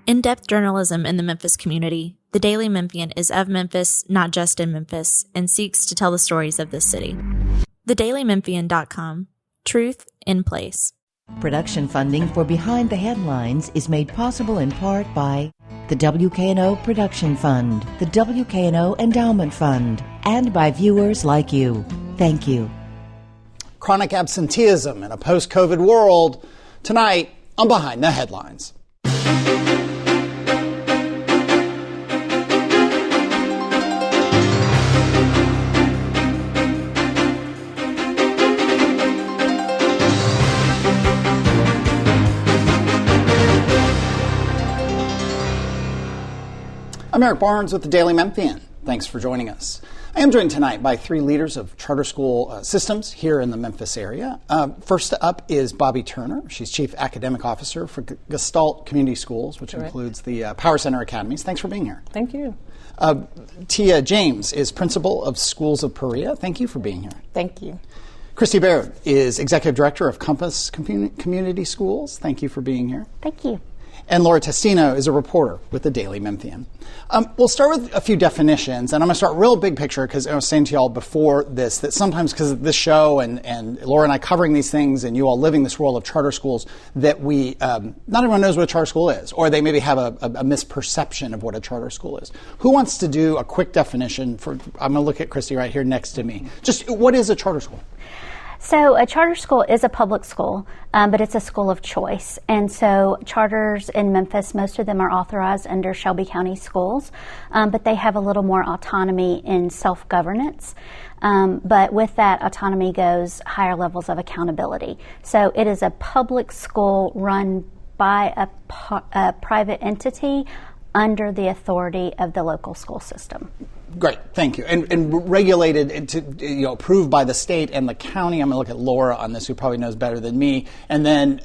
In-depth journalism in the Memphis community, the Daily Memphian is of Memphis, not just in Memphis, and seeks to tell the stories of this city. TheDailyMemphian.com. Truth in place. Production funding for Behind the Headlines is made possible in part by the WKNO Production Fund, the WKNO Endowment Fund, and by viewers like you. Thank you. Chronic absenteeism in a post-COVID world. Tonight on Behind the Headlines. I'm Eric Barnes with the Daily Memphian. Thanks for joining us. I am joined tonight by three leaders of charter school systems here in the Memphis area. First up is Bobbie Turner. She's Chief Academic Officer for Gestalt Community Schools, which includes the Power Center Academies. Thanks for being here. Thank you. Tia James is Principal of Schools of Perea. Thank you for being here. Thank you. Kristi Baird is Executive Director of Compass Community Schools. Thank you for being here. Thank you. And Laura Testino is a reporter with the Daily Memphian. We'll start with a few definitions, and I'm going to start real big picture because I was saying to y'all before this that sometimes because of this show and Laura and I covering these things and you all living this world of charter schools that we, not everyone knows what a charter school is, or they maybe have a misperception of what a charter school is. Who wants to do a quick definition for, I'm going to look at Kristi right here next to me. Just what is a charter school? So a charter school is a public school, but it's a school of choice. And so charters in Memphis, most of them are authorized under Shelby County schools, but they have a little more autonomy in self-governance. But with that autonomy goes higher levels of accountability. So it is a public school run by a private entity under the authority of the local school system. Great, thank you. And regulated, to, approved by the state and the county. I'm going to look at Laura on this, who probably knows better than me. And then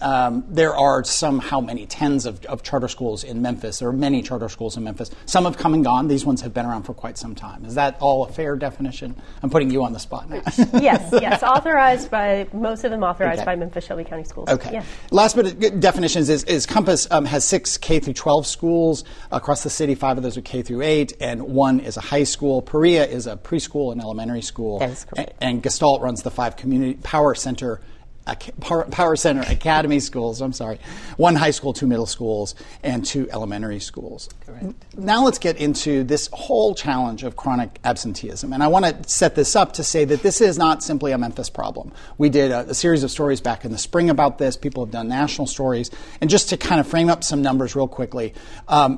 there are how many tens of charter schools in Memphis. There are many charter schools in Memphis. Some have come and gone. These ones have been around for quite some time. Is that all a fair definition? I'm putting you on the spot now. Yes. Authorized by, most of them authorized by Memphis Shelby County Schools. Okay. Yeah. Last bit of definitions is Compass has 6 K through 12 schools across the city. 5 of those are K through 8, and 1 is a high school. Perea is a preschool and elementary school. That is correct. And Gestalt runs the 5 community Power Center Academy schools. 1 high school, 2 middle schools, and 2 elementary schools. Correct. Now let's get into this whole challenge of chronic absenteeism. And I want to set this up to say that this is not simply a Memphis problem. We did a series of stories back in the spring about this. People have done national stories. And just to kind of frame up some numbers real quickly,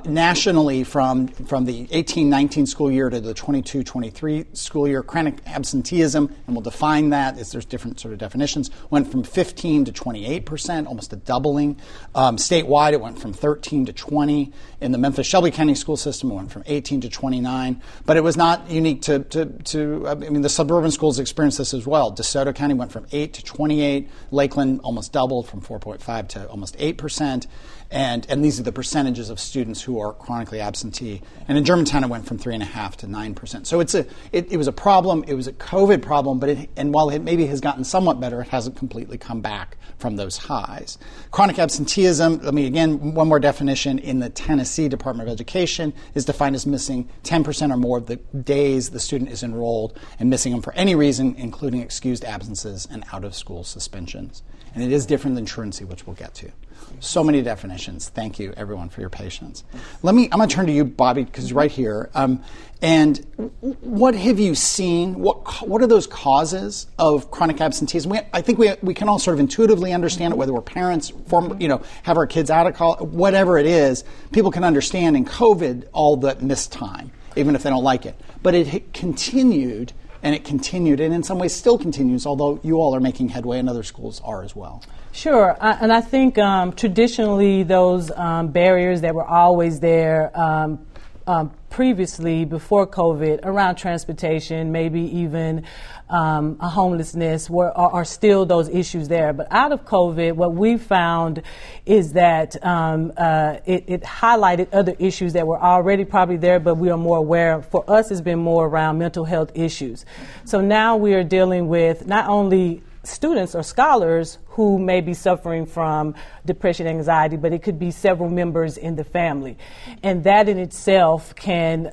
nationally from the 18-19 school year to the 22-23 school year, chronic absenteeism, and we'll define that, there's different sort of definitions, went from 15 to 28%, almost a doubling. Statewide, it went from 13 to 20. In the Memphis Shelby County school system, it went from 18 to 29. But it was not unique to the suburban schools experienced this as well. DeSoto County went from 8 to 28. Lakeland almost doubled from 4.5 to almost 8%. And these are the percentages of students who are chronically absentee. And in Germantown, it went from 3.5% to 9%. So it was a problem. It was a COVID problem, but while it maybe has gotten somewhat better, it hasn't completely come back from those highs. Chronic absenteeism, one more definition in the Tennessee Department of Education, is defined as missing 10% or more of the days the student is enrolled and missing them for any reason, including excused absences and out-of-school suspensions. And it is different than truancy, which we'll get to. So many definitions. Thank you, everyone, for your patience. I'm going to turn to you, Bobbie, because you're right here. And what have you seen? What are those causes of chronic absenteeism? I think we can all sort of intuitively understand it, whether we're parents, have our kids out of college, whatever it is. People can understand in COVID all the missed time, even if they don't like it. But it continued, and in some ways still continues, although you all are making headway and other schools are as well. Sure, and I think traditionally those barriers that were always there previously, before COVID, around transportation, maybe even homelessness, are still those issues there. But out of COVID, what we found is that it highlighted other issues that were already probably there, but we are more aware. For us, it's been more around mental health issues. So now we are dealing with not only students or scholars who who may be suffering from depression, anxiety, but it could be several members in the family. And that in itself can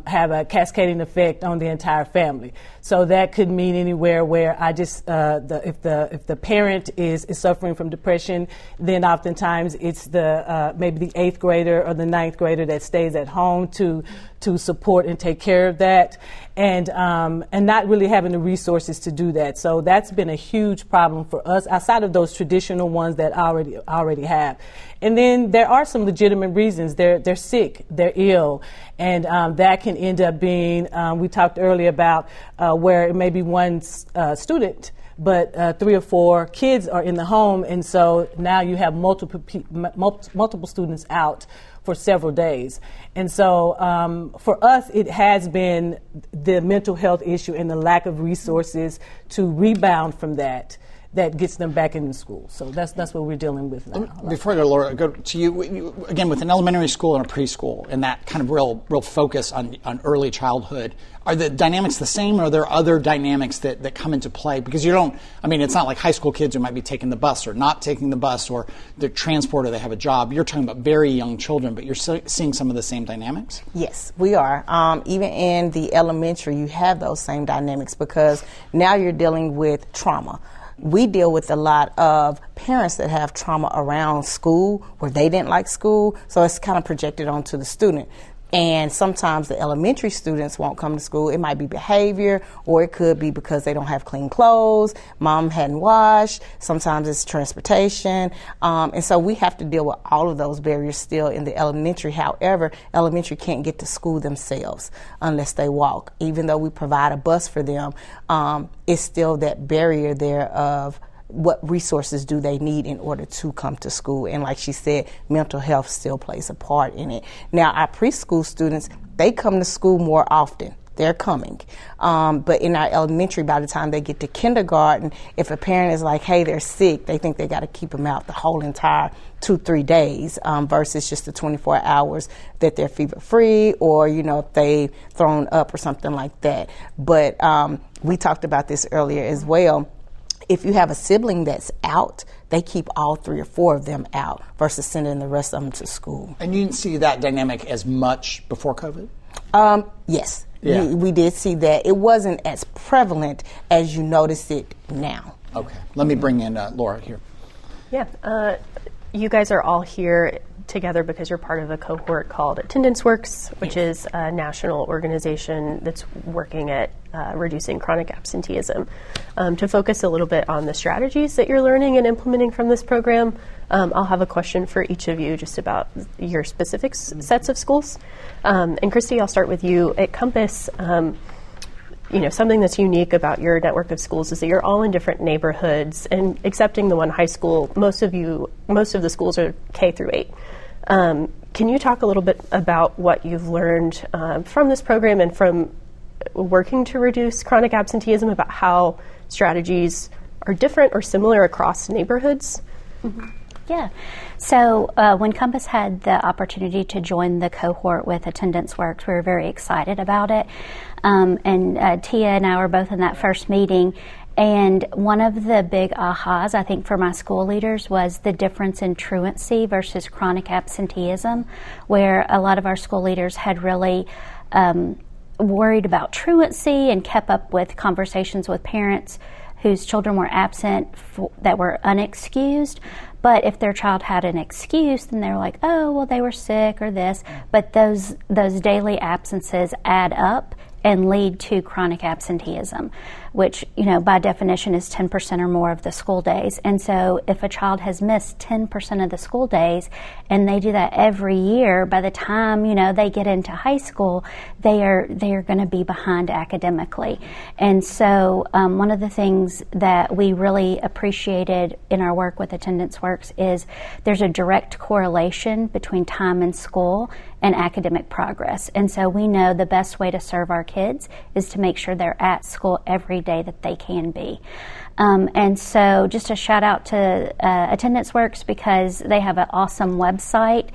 have a cascading effect on the entire family. So that could mean anywhere where if the parent is suffering from depression, then oftentimes it's maybe the 8th grader or the 9th grader that stays at home to support and take care of that, and not really having the resources to do that. So that's been a huge problem for us outside of those traditional ones that already have. And then there are some legitimate reasons. They're sick, they're ill, and that can end up being, we talked earlier about where it may be one student, but 3 or 4 kids are in the home, and so now you have multiple students out for several days. And so for us, it has been the mental health issue and the lack of resources to rebound from that gets them back into school. So that's what we're dealing with now. Before I go, Laura, go to you again with an elementary school and a preschool and that kind of real focus on early childhood. Are the dynamics the same, or are there other dynamics that come into play? Because it's not like high school kids who might be taking the bus or not taking the bus, or they're transport or they have a job. You're talking about very young children, but you're seeing some of the same dynamics? Yes, we are. Even in the elementary, you have those same dynamics because now you're dealing with trauma. We deal with a lot of parents that have trauma around school where they didn't like school, so it's kind of projected onto the student. And sometimes the elementary students won't come to school. It might be behavior, or it could be because they don't have clean clothes, mom hadn't washed, sometimes it's transportation. And so we have to deal with all of those barriers still in the elementary. However, elementary can't get to school themselves unless they walk. Even though we provide a bus for them, it's still that barrier there of what resources do they need in order to come to school. And like she said, mental health still plays a part in it. Now, our preschool students, they come to school more often. They're coming. But in our elementary, by the time they get to kindergarten, if a parent is like, hey, they're sick, they think they got to keep them out the whole entire 2-3 days versus just the 24 hours that they're fever-free, or, if they thrown up or something like that. But we talked about this earlier as well. If you have a sibling that's out, they keep all 3 or 4 of them out versus sending the rest of them to school. And you didn't see that dynamic as much before COVID? Yes. Yeah. We did see that. It wasn't as prevalent as you notice it now. Okay. Let me bring in Laura here. Yeah. You guys are all here together because you're part of a cohort called Attendance Works, which is a national organization that's working at reducing chronic absenteeism. To focus a little bit on the strategies that you're learning and implementing from this program, I'll have a question for each of you just about your specific sets of schools. And Kristi, I'll start with you. At Compass, something that's unique about your network of schools is that you're all in different neighborhoods, and excepting the one high school, most of the schools are K through 8. Can you talk a little bit about what you've learned from this program and from working to reduce chronic absenteeism, about how strategies are different or similar across neighborhoods? Mm-hmm. Yeah. So when Compass had the opportunity to join the cohort with Attendance Works, we were very excited about it. And Tia and I were both in that first meeting. And one of the big ahas, I think, for my school leaders was the difference in truancy versus chronic absenteeism, where a lot of our school leaders had really worried about truancy and kept up with conversations with parents whose children were absent that were unexcused. But if their child had an excuse, then they're like, oh, well, they were sick or this. But those daily absences add up and lead to chronic absenteeism, which, by definition is 10% or more of the school days. And so if a child has missed 10% of the school days and they do that every year, by the time, they get into high school, they are going to be behind academically. And so one of the things that we really appreciated in our work with Attendance Works is there's a direct correlation between time in school and academic progress. And so we know the best way to serve our kids is to make sure they're at school every day that they can be. And so just a shout out to Attendance Works, because they have an awesome website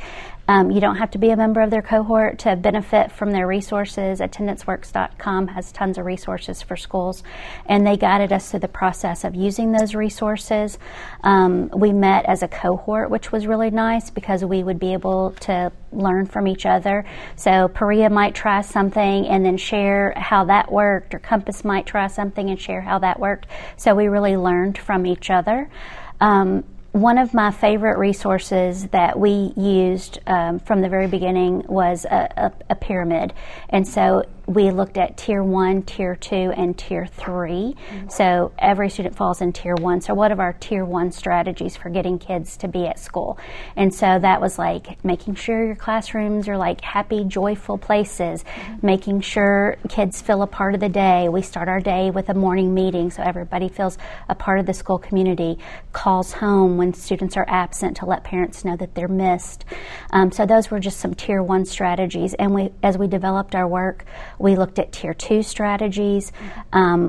You don't have to be a member of their cohort to benefit from their resources. AttendanceWorks.com has tons of resources for schools, and they guided us through the process of using those resources. We met as a cohort, which was really nice because we would be able to learn from each other. So Perea might try something and then share how that worked, or Compass might try something and share how that worked. So we really learned from each other. One of my favorite resources that we used from the very beginning was a pyramid. And so we looked at Tier 1, Tier 2, and Tier 3. So every student falls in Tier 1. So what are our Tier 1 strategies for getting kids to be at school? And so that was like making sure your classrooms are like happy, joyful places, making sure kids feel a part of the day. We start our day with a morning meeting so everybody feels a part of the school community, calls home when students are absent to let parents know that they're missed. So those were just some Tier 1 strategies. And as we developed our work, we looked at Tier 2 strategies,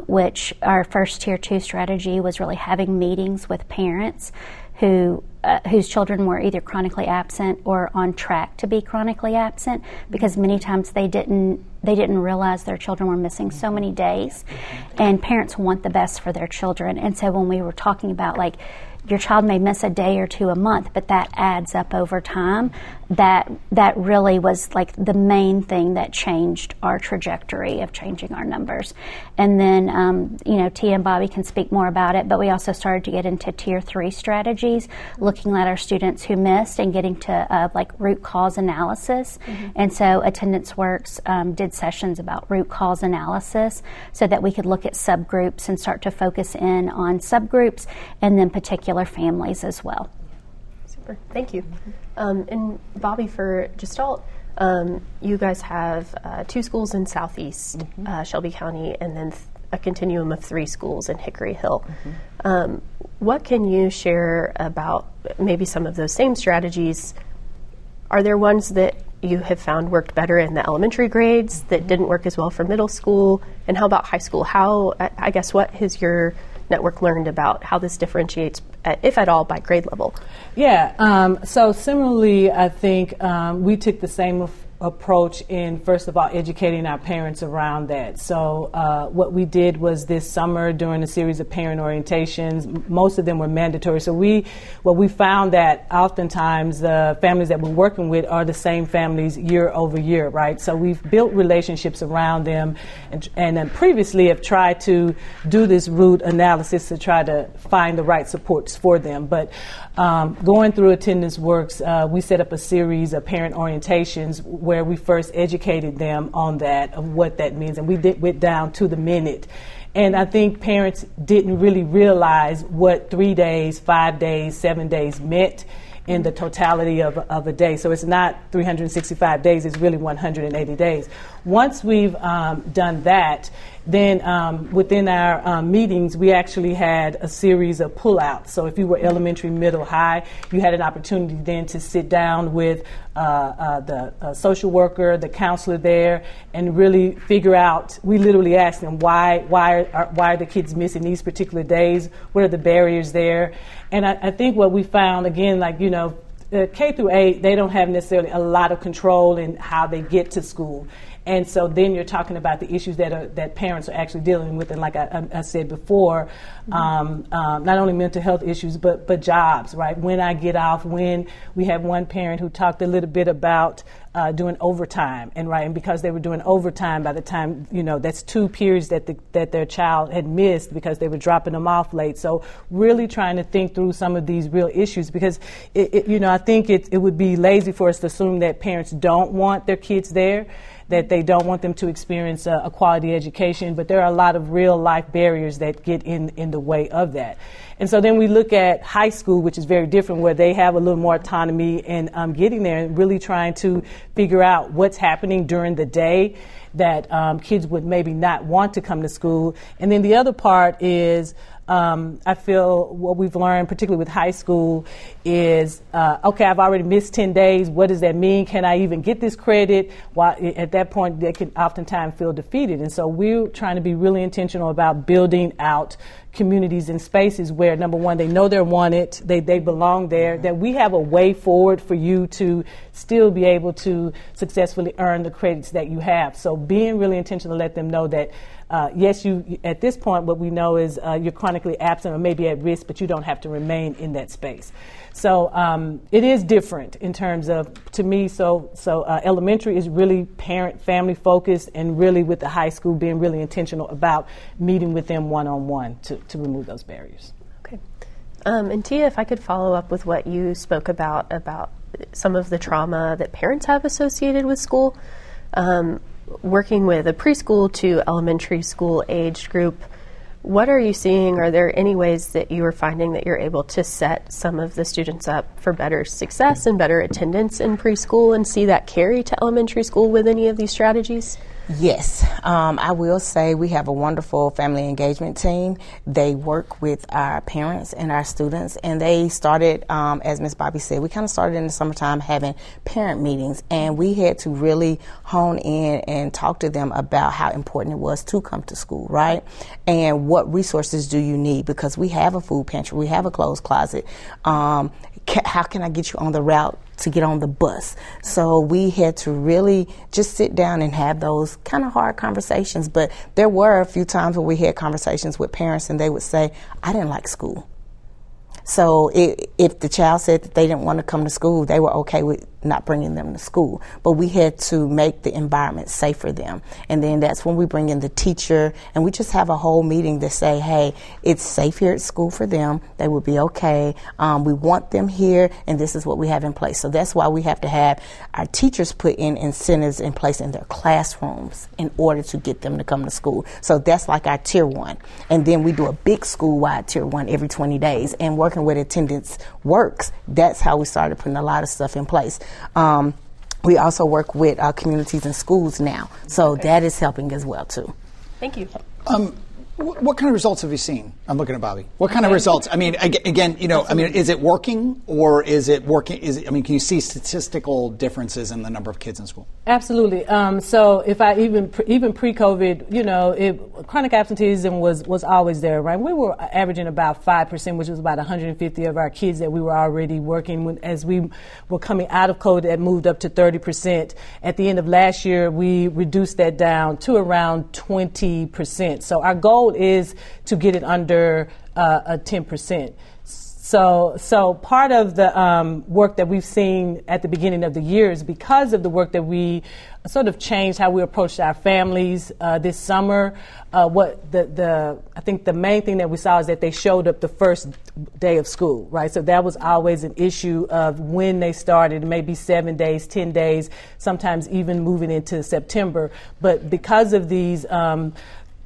which our first Tier 2 strategy was really having meetings with parents whose children were either chronically absent or on track to be chronically absent, because many times they didn't realize their children were missing so many days, and parents want the best for their children. And so when we were talking about like, your child may miss a day or two a month, but that adds up over time. That really was like the main thing that changed our trajectory of changing our numbers. And then, Tia and Bobbie can speak more about it, but we also started to get into Tier 3 strategies, looking at our students who missed and getting to like root cause analysis. And so Attendance Works did sessions about root cause analysis so that we could look at subgroups and start to focus in on subgroups and then particular families as well. Super, thank you. And Bobbie, for Gestalt, you guys have 2 schools in Southeast Shelby County, and then a continuum of 3 schools in Hickory Hill. What can you share about maybe some of those same strategies? Are there ones that you have found worked better in the elementary grades that didn't work as well for middle school? And how about high school? What has your network learned about how this differentiates, if at all, by grade level? Yeah, so similarly, I think we took the same approach in, first of all, educating our parents around that. So what we did was this summer during a series of parent orientations, most of them were mandatory. So what we found that oftentimes the families that we're working with are the same families year over year, right? So we've built relationships around them, and then previously have tried to do this root analysis to try to find the right supports for them. But going through Attendance Works, we set up a series of parent orientations where we first educated them on that, of what that means, and we went down to the minute. And I think parents didn't really realize what 3 days, 5 days, 7 days meant in the totality of a day. So it's not 365 days, it's really 180 days. Once we've done that, then within our meetings, we actually had a series of pullouts. So if you were elementary, middle, high, you had an opportunity then to sit down with the social worker, the counselor there, and really figure out. We literally asked them why are the kids missing these particular days? What are the barriers there? And I think what we found, again, K through 8, they don't have necessarily a lot of control in how they get to school. And so then you're talking about the issues that parents are actually dealing with. And like I said before, not only mental health issues, but jobs, right? When I get off, when we had one parent who talked a little bit about doing overtime, and because they were doing overtime, by the time, that's 2 periods that their child had missed because they were dropping them off late. So really trying to think through some of these real issues, because I think it would be lazy for us to assume that parents don't want their kids there, that they don't want them to experience a quality education, but there are a lot of real life barriers that get in the way of that. And so then we look at high school, which is very different, where they have a little more autonomy in getting there and really trying to figure out what's happening during the day that kids would maybe not want to come to school. And then the other part is, I feel what we've learned, particularly with high school, is, okay, I've already missed 10 days. What does that mean? Can I even get this credit? While at that point, they can oftentimes feel defeated. And so we're trying to be really intentional about building out communities and spaces where, number one, they know they're wanted, they belong there, that we have a way forward for you to still be able to successfully earn the credits that you have. So being really intentional to let them know that, yes, you at this point, what we know is you're chronically absent or maybe at risk, but you don't have to remain in that space. So it is different in terms of, to me, so elementary is really parent, family focused, and really with the high school being really intentional about meeting with them one-on-one to remove those barriers. Okay. And Tia, if I could follow up with what you spoke about some of the trauma that parents have associated with school, working with a preschool to elementary school aged group, what are you seeing? Are there any ways that you are finding that you're able to set some of the students up for better success and better attendance in preschool and see that carry to elementary school with any of these strategies? Yes, I will say we have a wonderful family engagement team. They work with our parents and our students, and they started, as Ms. Bobbie said, we kind of started in the summertime having parent meetings, and we had to really hone in and talk to them about how important it was to come to school, right? And what resources do you need? Because we have a food pantry, we have a clothes closet. How can I get you on the route to get on the bus? So we had to really just sit down and have those kind of hard conversations. But there were a few times where we had conversations with parents and they would say, I didn't like school. So if the child said that they didn't want to come to school, they were okay with not bringing them to school. But we had to make the environment safe for them. And then that's when we bring in the teacher, and we just have a whole meeting to say, hey, it's safe here at school for them. They will be okay. We want them here, and this is what we have in place. So that's why we have to have our teachers put in incentives in place in their classrooms in order to get them to come to school. So that's like our tier one. And then we do a big school-wide tier one every 20 days. And working with attendance works. That's how we started putting a lot of stuff in place. We also work with communities and schools now, so that is helping as well too. Thank you. What kind of results have you seen? I'm looking at Bobbie. What kind of results? I mean, again, is it working or is it working? Can you see statistical differences in the number of kids in school? Absolutely. So if I even pre-COVID, chronic absenteeism was always there, right? We were averaging about 5%, which was about 150 of our kids that we were already working with. As we were coming out of COVID, that moved up to 30%. At the end of last year, we reduced that down to around 20%. So our goal is to get it under a 10%. So part of the work that we've seen at the beginning of the year is because of the work that we sort of changed how we approached our families this summer. I think the main thing that we saw is that they showed up the first day of school, right? So that was always an issue of when they started, maybe 7 days, 10 days, sometimes even moving into September. But because of these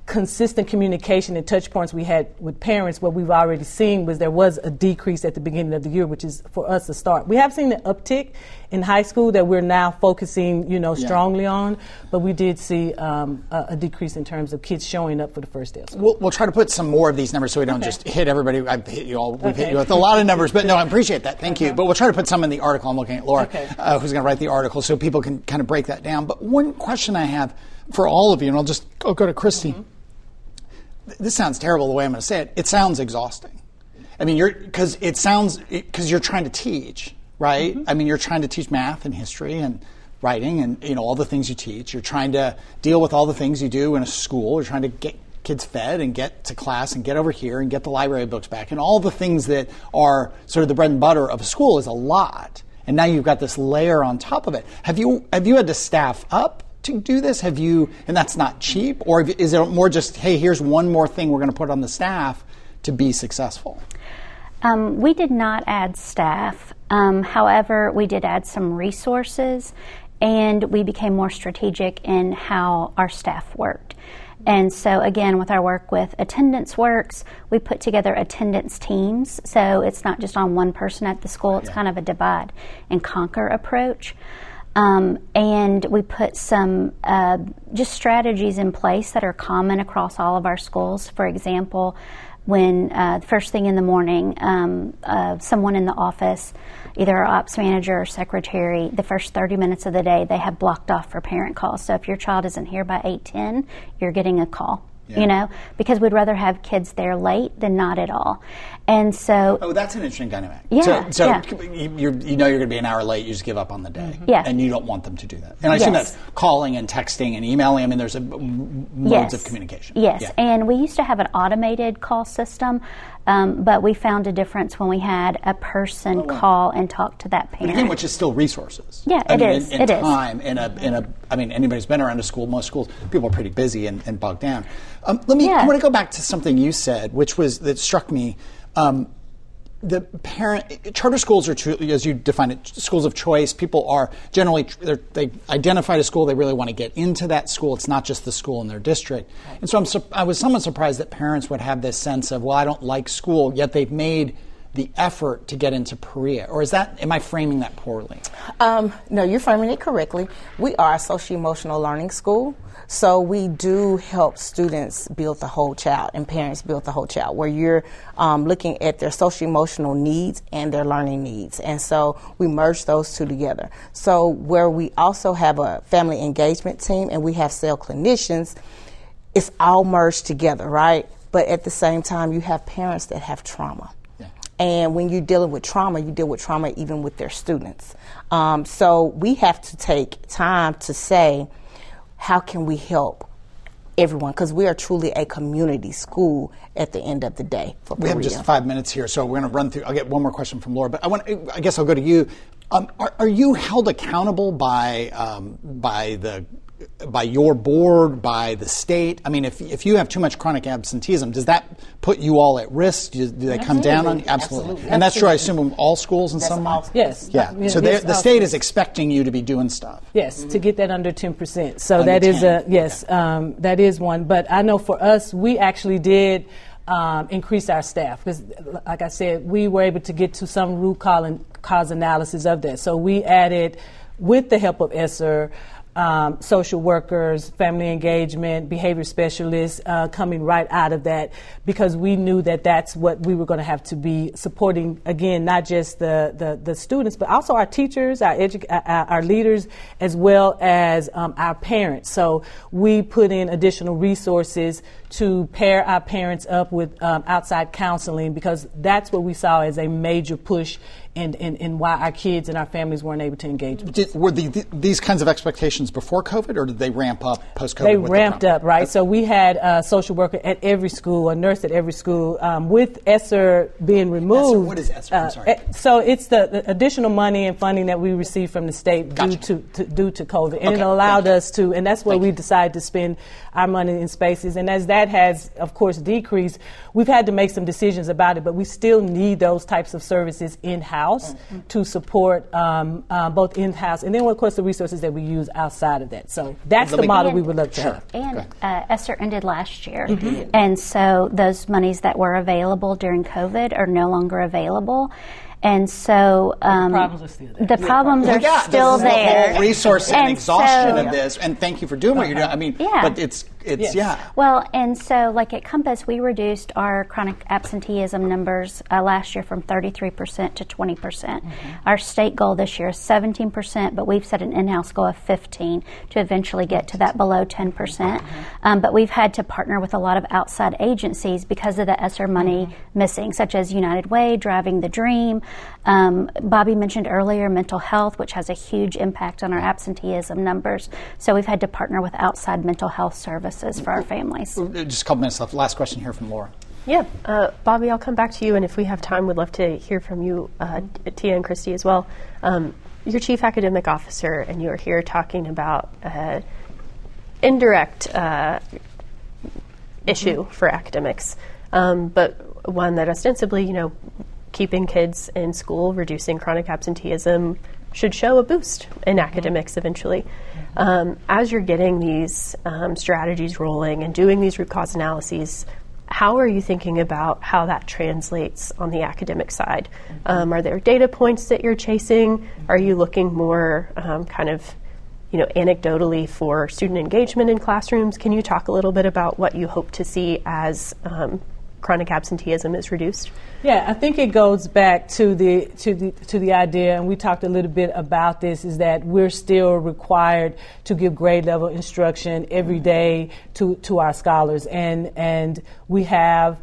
consistent communication and touch points we had with parents, what we've already seen was there was a decrease at the beginning of the year, which is for us a start. We have seen an uptick in high school that we're now focusing, strongly on, but we did see a decrease in terms of kids showing up for the first day of school. We'll try to put some more of these numbers so we don't just hit everybody. I've hit you all. We've hit you with a lot of numbers, but no, I appreciate that. Thank you. But we'll try to put some in the article. I'm looking at Laura, who's going to write the article, so people can kind of break that down. But one question I have for all of you, and I'll just go to Kristi. Mm-hmm. This sounds terrible the way I'm going to say it. It sounds exhausting. I mean, because you're trying to teach, right? Mm-hmm. I mean, you're trying to teach math and history and writing and all the things you teach. You're trying to deal with all the things you do in a school. You're trying to get kids fed and get to class and get over here and get the library books back, and all the things that are sort of the bread and butter of a school is a lot. And now you've got this layer on top of it. Have you had to staff up to do this? And that's not cheap? Or is it more just, hey, here's one more thing we're going to put on the staff to be successful? We did not add staff. However, we did add some resources, and we became more strategic in how our staff worked. And so, again, with our work with Attendance Works, we put together attendance teams. So it's not just on one person at the school. It's kind of a divide and conquer approach. And we put some just strategies in place that are common across all of our schools. For example, when first thing in the morning, someone in the office, either our ops manager or secretary, the first 30 minutes of the day, they have blocked off for parent calls. So if your child isn't here by 8:10, you're getting a call. because we'd rather have kids there late than not at all. And so... Oh, that's an interesting dynamic. Yeah. So you're going to be an hour late, you just give up on the day. Yeah. And you don't want them to do that. And I assume that's calling and texting and emailing. I mean, there's modes of communication. Yes. Yeah. And we used to have an automated call system, but we found a difference when we had a person call and talk to that parent. And again, which is still resources. Yeah, it is. In time, I mean, anybody's been around a school, most schools, people are pretty busy and bogged down. I want to go back to something you said, that struck me. The charter schools are truly, as you define it, schools of choice. People are generally, they identified a school, they really want to get into that school. It's not just the school in their district. And so I was somewhat surprised that parents would have this sense of, well, I don't like school, yet they've made the effort to get into Perea. Or am I framing that poorly? No, you're framing it correctly. We are a socio-emotional learning school. So we do help students build the whole child and parents build the whole child, where you're looking at their socio-emotional needs and their learning needs. And so we merge those two together. So where we also have a family engagement team and we have cell clinicians, it's all merged together, right? But at the same time, you have parents that have trauma. Yeah. And when you're dealing with trauma, you deal with trauma even with their students. So we have to take time to say, how can we help everyone? Because we are truly a community school at the end of the day. We have just 5 minutes here, so we're going to run through. I'll get one more question from Laura, but I guess I'll go to you. Are you held accountable by your board, by the state? I mean, if you have too much chronic absenteeism, does that put you all at risk? Do they come down on you? Absolutely. And that's true, I assume, in all schools in some way? Yes. Yeah. So the state is expecting you to be doing stuff. Yes, to get that under 10%. So that is that is one. But I know for us, we actually did increase our staff because, like I said, we were able to get to some root cause analysis of that. So we added, with the help of ESSER, social workers, family engagement, behavior specialists coming right out of that, because we knew that that's what we were going to have to be supporting, again, not just the students, but also our teachers, our leaders, as well as our parents. So we put in additional resources to pair our parents up with outside counseling, because that's what we saw as a major push in why our kids and our families weren't able to engage with us. Were these kinds of expectations before COVID, or did they ramp up post-COVID? They ramped up, right? So we had a social worker at every school, a nurse at every school, with ESSER being removed. ESSER, what is ESSER? I'm sorry. So it's the additional money and funding that we received from the state due to COVID. And it allowed us to, and that's where we decided to spend our money in spaces. And as that has, of course, decreased, we've had to make some decisions about it, but we still need those types of services in-house to support both in-house and then, of course, the resources that we use outside of that. So that's the model we would love to have. And ESSER ended last year. And so those monies that were available during COVID are no longer available. And so the problems are still there. The problems are still there. The whole resource and exhaustion of this. And thank you for doing what you're doing. I mean, but it's Well, and so like at Compass, we reduced our chronic absenteeism numbers last year from 33% to 20%. Our state goal this year is 17%, but we've set an in-house goal of 15 to eventually get to that below 10%. But we've had to partner with a lot of outside agencies because of the ESSER money missing, such as United Way, Driving the Dream. Bobbie mentioned earlier mental health, which has a huge impact on our absenteeism numbers. So we've had to partner with outside mental health services for our families. Just a couple minutes left. Last question here from Laura. Yeah, Bobbie, I'll come back to you, and if we have time, we'd love to hear from you, Tia and Kristi as well. You're Chief Academic Officer, and you're here talking about indirect issue for academics, but one that ostensibly, keeping kids in school, reducing chronic absenteeism should show a boost in academics eventually. As you're getting these strategies rolling and doing these root cause analyses, how are you thinking about how that translates on the academic side? Are there data points that you're chasing? Are you looking more anecdotally for student engagement in classrooms? Can you talk a little bit about what you hope to see as chronic absenteeism is reduced? Yeah, I think it goes back to the idea, and we talked a little bit about this, is that we're still required to give grade level instruction every day to our scholars, and we have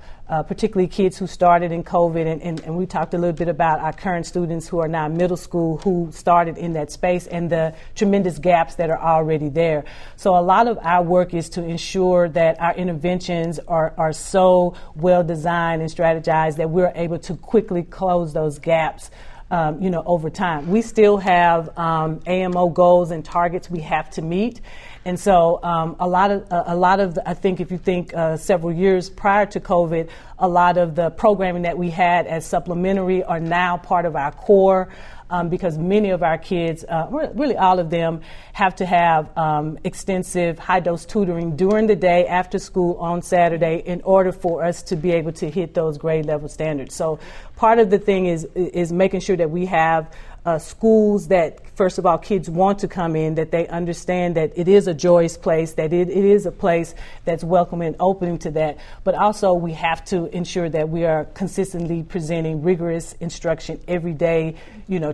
particularly kids who started in COVID, and we talked a little bit about our current students who are now middle school who started in that space and the tremendous gaps that are already there. So a lot of our work is to ensure that our interventions are so well designed and strategized that we're able to quickly close those gaps over time. We still have AMO goals and targets we have to meet. And so a lot of I think if you think several years prior to COVID, a lot of the programming that we had as supplementary are now part of our core, because many of our kids, really all of them, have to have extensive high-dose tutoring during the day, after school, on Saturday, in order for us to be able to hit those grade level standards. So part of the thing is making sure that we have schools that, first of all, kids want to come in, that they understand that it is a joyous place, that it is a place that's welcoming and opening to that. But also we have to ensure that we are consistently presenting rigorous instruction every day,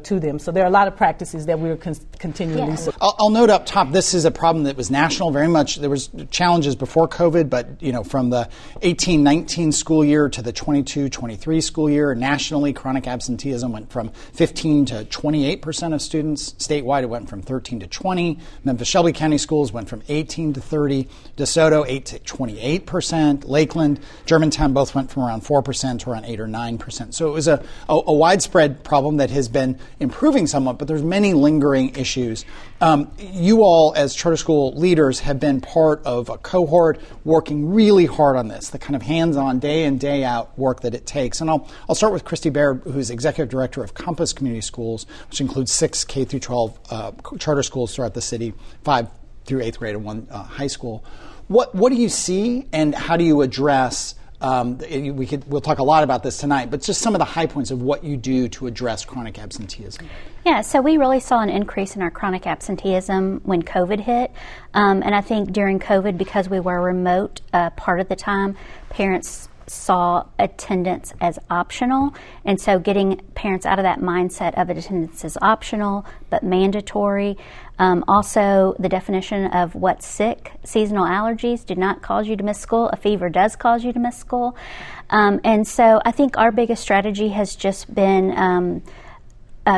to them. So there are a lot of practices that we're continually. Yes. I'll note up top, this is a problem that was national very much. There was challenges before COVID, but from the 18-19 school year to the 22-23 school year, nationally, chronic absenteeism went from 15 to 28% of students. Statewide, it went from 13 to 20. Memphis-Shelby County schools went from 18 to 30. DeSoto, 8 to 28%. Lakeland, Germantown both went from around 4% to around 8 or 9%. So it was a widespread problem that has been improving somewhat, but there's many lingering issues. You all, as charter school leaders, have been part of a cohort working really hard on this, the kind of hands-on, day in, day out work that it takes. And I'll start with Kristi Baird, who's Executive Director of Compass Community Schools, which includes 6 K-12 charter schools throughout the city, 5 through 8th grade and 1 high school. What do you see, and how do you address we'll talk a lot about this tonight, but just some of the high points of what you do to address chronic absenteeism. Yeah, so we really saw an increase in our chronic absenteeism when COVID hit. And I think during COVID, because we were remote part of the time, parents saw attendance as optional. And so getting parents out of that mindset of attendance as optional but mandatory. Also, the definition of what's sick. Seasonal allergies do not cause you to miss school. A fever does cause you to miss school. And so I think our biggest strategy has just been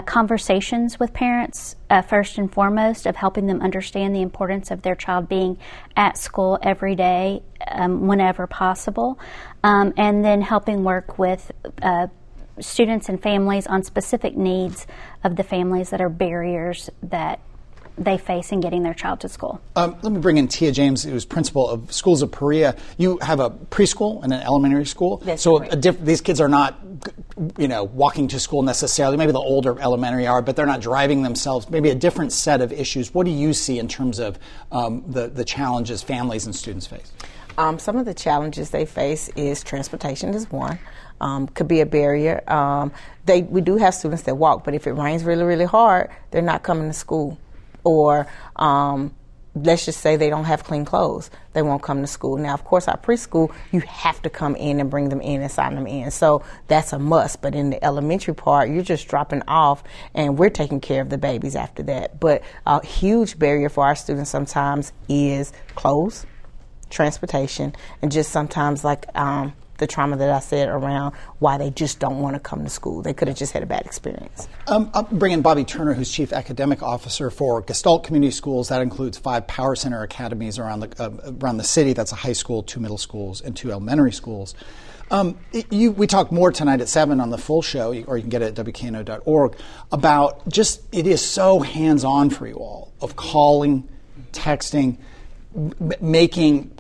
conversations with parents, first and foremost, of helping them understand the importance of their child being at school every day, whenever possible, and then helping work with students and families on specific needs of the families that are barriers that they face in getting their child to school. Let me bring in Tia James, who's principal of Schools of Perea. You have a preschool and an elementary school. That's so correct. These kids are not, walking to school necessarily. Maybe the older elementary are, but they're not driving themselves. Maybe a different set of issues. What do you see in terms of the challenges families and students face? Some of the challenges they face is transportation is one. Could be a barrier. We do have students that walk, but if it rains really, really hard, they're not coming to school. Or let's just say they don't have clean clothes. They won't come to school. Now, of course, our preschool, you have to come in and bring them in and sign them in. So that's a must. But in the elementary part, you're just dropping off, and we're taking care of the babies after that. But a huge barrier for our students sometimes is clothes, transportation, and just sometimes like the trauma that I said around why they just don't want to come to school. They could have just had a bad experience. I'll bring in Bobbie Turner, who's Chief Academic Officer for Gestalt Community Schools. That includes 5 Power Center academies around the city. That's a high school, 2 middle schools, and 2 elementary schools. We talk more tonight at 7 on the full show, or you can get it at WKNO.org, about just it is so hands-on for you all, of calling, texting, making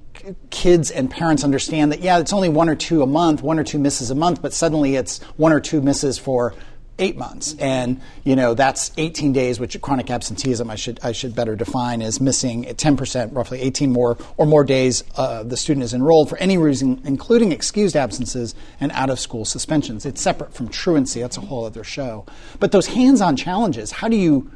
kids and parents understand that, it's only 1 or 2 a month, 1 or 2 misses a month, but suddenly it's 1 or 2 misses for 8 months. And, that's 18 days, which chronic absenteeism, I should better define, is missing 10%, roughly 18 more days the student is enrolled for any reason, including excused absences and out-of-school suspensions. It's separate from truancy. That's a whole other show. But those hands-on challenges, how do you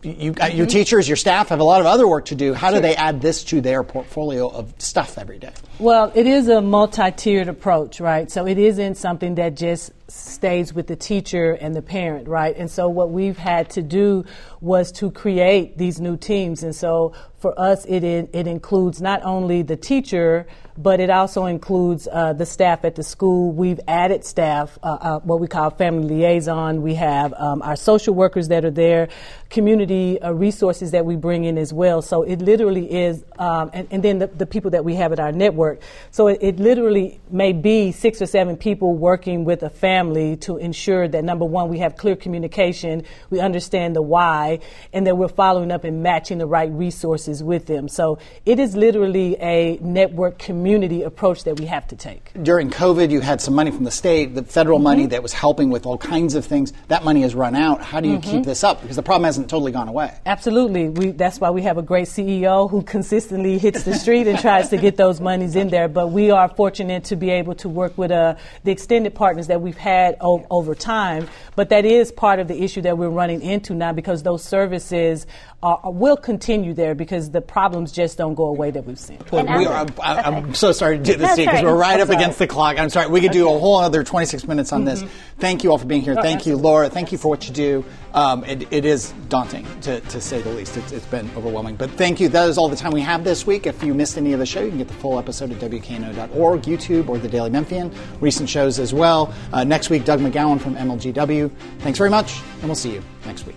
your teachers, your staff have a lot of other work to do. How do they add this to their portfolio of stuff every day? Well, it is a multi-tiered approach, right? So it isn't something that just stays with the teacher and the parent, right? And so what we've had to do was to create these new teams. And so for us, it includes not only the teacher, but it also includes the staff at the school. We've added staff, what we call family liaison. We have our social workers that are there, community resources that we bring in as well. So it literally is, and then the people that we have at our network. So it literally may be 6 or 7 people working with a family to ensure that, number one, we have clear communication, we understand the why, and that we're following up and matching the right resources with them. So it is literally a network community approach that we have to take. During COVID, you had some money from the state, the federal money that was helping with all kinds of things. That money has run out. How do you keep this up? Because the problem hasn't totally gone away. Absolutely. That's why we have a great CEO who consistently hits the street and tries to get those monies in there. But we are fortunate to be able to work with the extended partners that we've had over time. But that is part of the issue that we're running into now, because those services will continue there because the problems just don't go away that we've seen. I'm so sorry to do this to you because we're right up against the clock. I'm sorry. We could do a whole other 26 minutes on this. Thank you all for being here. Thank you, Laura. Thank you for what you do. It is daunting, to say the least. It's been overwhelming. But thank you. That is all the time we have this week. If you missed any of the show, you can get the full episode at WKNO.org, YouTube, or the Daily Memphian. Recent shows as well. Next week, Doug McGowan from MLGW. Thanks very much, and we'll see you next week.